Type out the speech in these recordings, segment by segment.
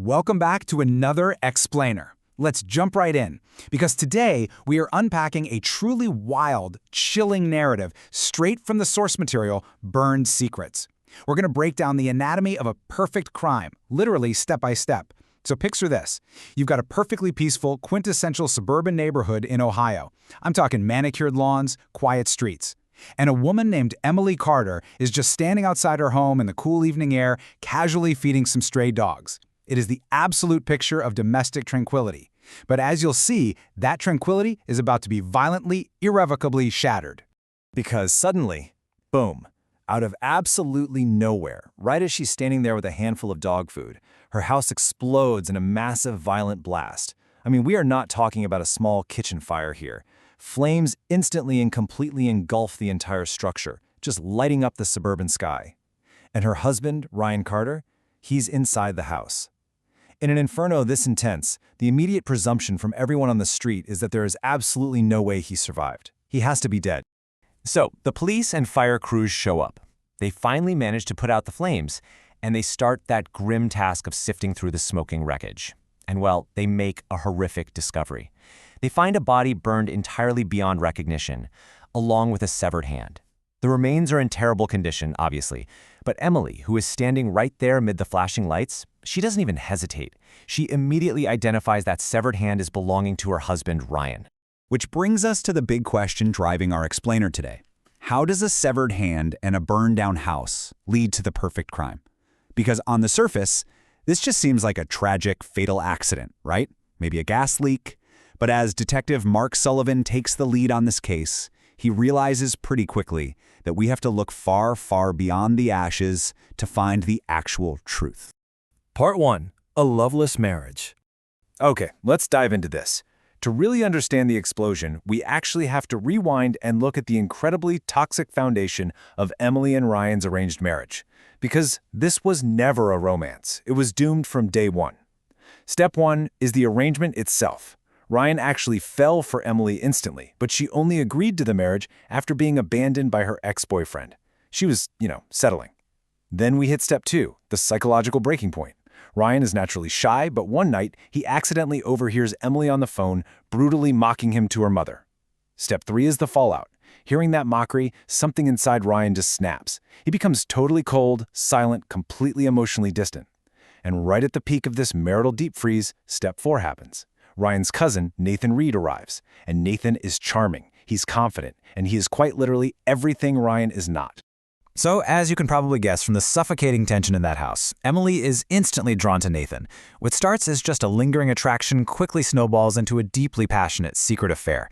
Welcome back to another Explainer. Let's jump right in, because today we are unpacking a truly wild, chilling narrative straight from the source material, Burned Secrets. We're going to break down the anatomy of a perfect crime, literally step by step. So picture this. You've got a perfectly peaceful, quintessential suburban neighborhood in Ohio. I'm talking manicured lawns, quiet streets. And a woman named Emily Carter is just standing outside her home in the cool evening air, casually feeding some stray dogs. It is the absolute picture of domestic tranquility. But as you'll see, that tranquility is about to be violently, irrevocably shattered. Because suddenly, boom, out of absolutely nowhere, right as she's standing there with a handful of dog food, her house explodes in a massive, violent blast. I mean, we are not talking about a small kitchen fire here. Flames instantly and completely engulf the entire structure, just lighting up the suburban sky. And her husband, Ryan Carter, he's inside the house. In an inferno this intense, the immediate presumption from everyone on the street is that there is absolutely no way he survived. He has to be dead. So, the police and fire crews show up. They finally manage to put out the flames, and they start that grim task of sifting through the smoking wreckage. And well, they make a horrific discovery. They find a body burned entirely beyond recognition, along with a severed hand. The remains are in terrible condition, obviously, but Emily, who is standing right there amid the flashing lights, she doesn't even hesitate. She immediately identifies that severed hand as belonging to her husband, Ryan. Which brings us to the big question driving our explainer today. How does a severed hand and a burned-down house lead to the perfect crime? Because on the surface, this just seems like a tragic, fatal accident, right? Maybe a gas leak. But as Detective Mark Sullivan takes the lead on this case, he realizes pretty quickly that we have to look far, far beyond the ashes to find the actual truth. Part 1. A Loveless Marriage. Okay, let's dive into this. To really understand the explosion, we actually have to rewind and look at the incredibly toxic foundation of Emily and Ryan's arranged marriage. Because this was never a romance. It was doomed from day one. Step 1 is the arrangement itself. Ryan actually fell for Emily instantly, but she only agreed to the marriage after being abandoned by her ex-boyfriend. She was, settling. Then we hit step 2, the psychological breaking point. Ryan is naturally shy, but one night, he accidentally overhears Emily on the phone, brutally mocking him to her mother. Step 3 is the fallout. Hearing that mockery, something inside Ryan just snaps. He becomes totally cold, silent, completely emotionally distant. And right at the peak of this marital deep freeze, step 4 happens. Ryan's cousin, Nathan Reed, arrives, and Nathan is charming, he's confident, and he is quite literally everything Ryan is not. So, as you can probably guess from the suffocating tension in that house, Emily is instantly drawn to Nathan. What starts as just a lingering attraction quickly snowballs into a deeply passionate, secret affair.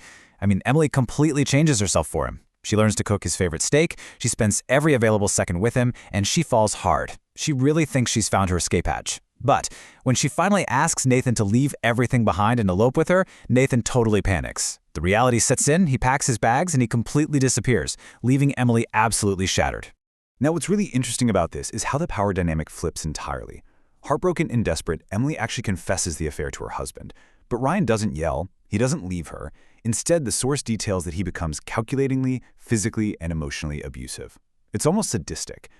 Emily completely changes herself for him. She learns to cook his favorite steak, she spends every available second with him, and she falls hard. She really thinks she's found her escape hatch. But when she finally asks Nathan to leave everything behind and elope with her, Nathan totally panics. The reality sets in, he packs his bags, and he completely disappears, leaving Emily absolutely shattered. Now, what's really interesting about this is how the power dynamic flips entirely. Heartbroken and desperate, Emily actually confesses the affair to her husband. But Ryan doesn't yell, he doesn't leave her. Instead, the source details that he becomes calculatingly, physically, and emotionally abusive. It's almost sadistic.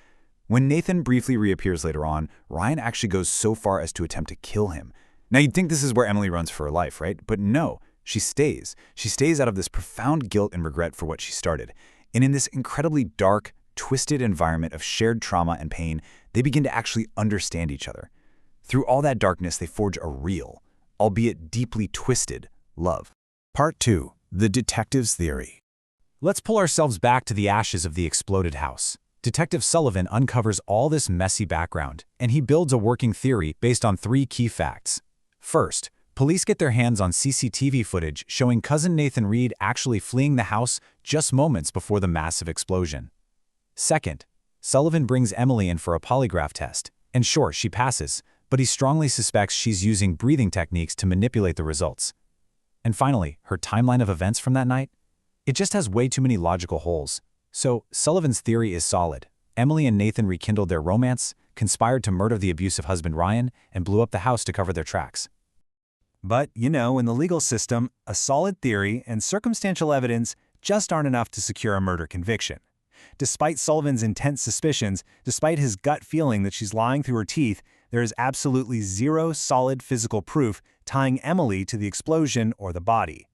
When Nathan briefly reappears later on, Ryan actually goes so far as to attempt to kill him. Now, you'd think this is where Emily runs for her life, right? But no, she stays. She stays out of this profound guilt and regret for what she started. And in this incredibly dark, twisted environment of shared trauma and pain, they begin to actually understand each other. Through all that darkness, they forge a real, albeit deeply twisted, love. Part 2. The Detective's Theory. Let's pull ourselves back to the ashes of the exploded house. Detective Sullivan uncovers all this messy background, and he builds a working theory based on 3 key facts. First, police get their hands on CCTV footage showing cousin Nathan Reed actually fleeing the house just moments before the massive explosion. Second, Sullivan brings Emily in for a polygraph test, and sure, she passes, but he strongly suspects she's using breathing techniques to manipulate the results. And finally, her timeline of events from that night? It just has way too many logical holes. So, Sullivan's theory is solid. Emily and Nathan rekindled their romance, conspired to murder the abusive husband Ryan, and blew up the house to cover their tracks. But, in the legal system, a solid theory and circumstantial evidence just aren't enough to secure a murder conviction. Despite Sullivan's intense suspicions, despite his gut feeling that she's lying through her teeth, There is absolutely zero solid physical proof tying Emily to the explosion or the body.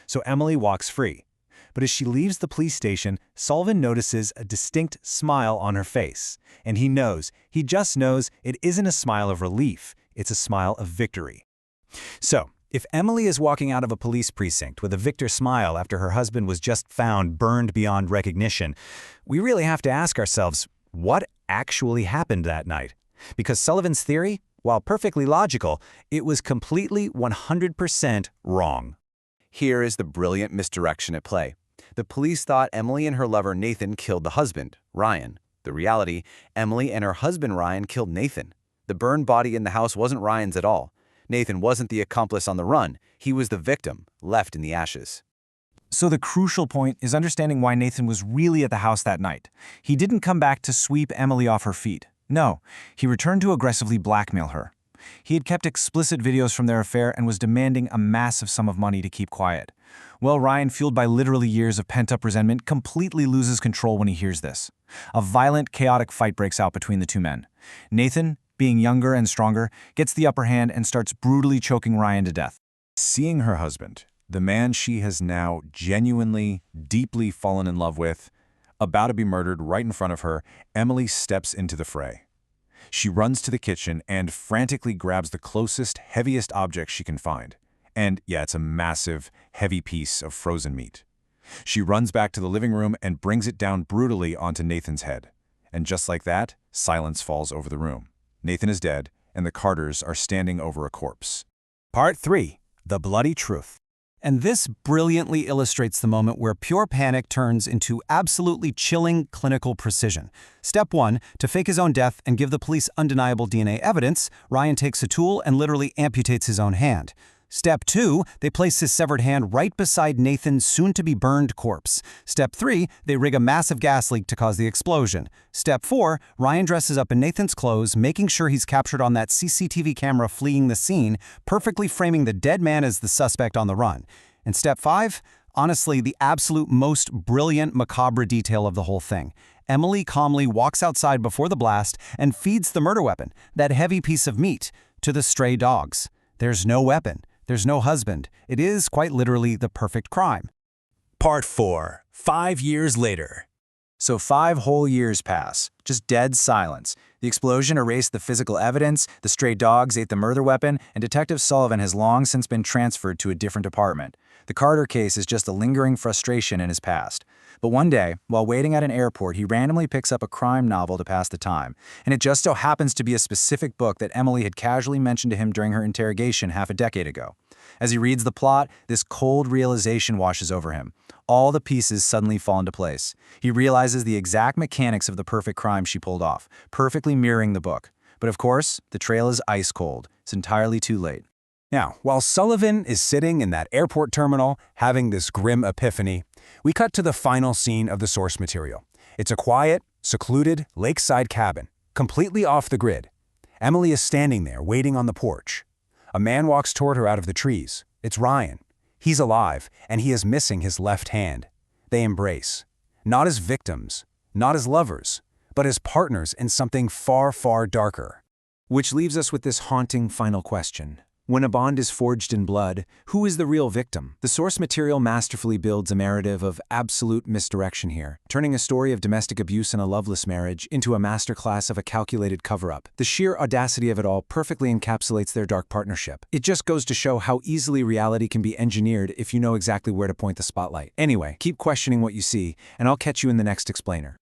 So Emily walks free. But as she leaves the police station, Sullivan notices a distinct smile on her face. And he just knows it isn't a smile of relief, it's a smile of victory. So, if Emily is walking out of a police precinct with a victor smile after her husband was just found burned beyond recognition, we really have to ask ourselves, what actually happened that night? Because Sullivan's theory, while perfectly logical, it was completely 100% wrong. Here is the brilliant misdirection at play. The police thought Emily and her lover Nathan killed the husband, Ryan. The reality, Emily and her husband Ryan killed Nathan. The burned body in the house wasn't Ryan's at all. Nathan wasn't the accomplice on the run. He was the victim, left in the ashes. So the crucial point is understanding why Nathan was really at the house that night. He didn't come back to sweep Emily off her feet. No, he returned to aggressively blackmail her. He had kept explicit videos from their affair and was demanding a massive sum of money to keep quiet. Well, Ryan, fueled by literally years of pent-up resentment, completely loses control when he hears this. A violent, chaotic fight breaks out between the two men. Nathan, being younger and stronger, gets the upper hand and starts brutally choking Ryan to death. Seeing her husband, the man she has now genuinely, deeply fallen in love with, about to be murdered right in front of her, Emily steps into the fray. She runs to the kitchen and frantically grabs the closest, heaviest object she can find. And yeah, it's a massive, heavy piece of frozen meat. She runs back to the living room and brings it down brutally onto Nathan's head. And just like that, silence falls over the room. Nathan is dead, and the Carters are standing over a corpse. Part 3. The Bloody Truth. And this brilliantly illustrates the moment where pure panic turns into absolutely chilling clinical precision. Step 1, to fake his own death and give the police undeniable DNA evidence, Ryan takes a tool and literally amputates his own hand. Step 2, they place his severed hand right beside Nathan's soon-to-be-burned corpse. Step 3, they rig a massive gas leak to cause the explosion. Step 4, Ryan dresses up in Nathan's clothes, making sure he's captured on that CCTV camera fleeing the scene, perfectly framing the dead man as the suspect on the run. And Step 5, honestly, the absolute most brilliant, macabre detail of the whole thing. Emily calmly walks outside before the blast and feeds the murder weapon, that heavy piece of meat, to the stray dogs. There's no weapon. There's no husband. It is, quite literally, the perfect crime. Part 4. 5 years later. So 5 whole years pass. Just dead silence. The explosion erased the physical evidence, the stray dogs ate the murder weapon, and Detective Sullivan has long since been transferred to a different department. The Carter case is just a lingering frustration in his past. But one day, while waiting at an airport, he randomly picks up a crime novel to pass the time. And it just so happens to be a specific book that Emily had casually mentioned to him during her interrogation half a decade ago. As he reads the plot, this cold realization washes over him. All the pieces suddenly fall into place. He realizes the exact mechanics of the perfect crime she pulled off, perfectly mirroring the book. But of course, the trail is ice cold. It's entirely too late. Now, while Sullivan is sitting in that airport terminal having this grim epiphany, we cut to the final scene of the source material. It's a quiet, secluded lakeside cabin, completely off the grid. Emily is standing there waiting on the porch. A man walks toward her out of the trees. It's Ryan. He's alive, and he is missing his left hand. They embrace. Not as victims, not as lovers, but as partners in something far, far darker. Which leaves us with this haunting final question. When a bond is forged in blood, who is the real victim? The source material masterfully builds a narrative of absolute misdirection here, turning a story of domestic abuse and a loveless marriage into a masterclass of a calculated cover-up. The sheer audacity of it all perfectly encapsulates their dark partnership. It just goes to show how easily reality can be engineered if you know exactly where to point the spotlight. Anyway, keep questioning what you see, and I'll catch you in the next explainer.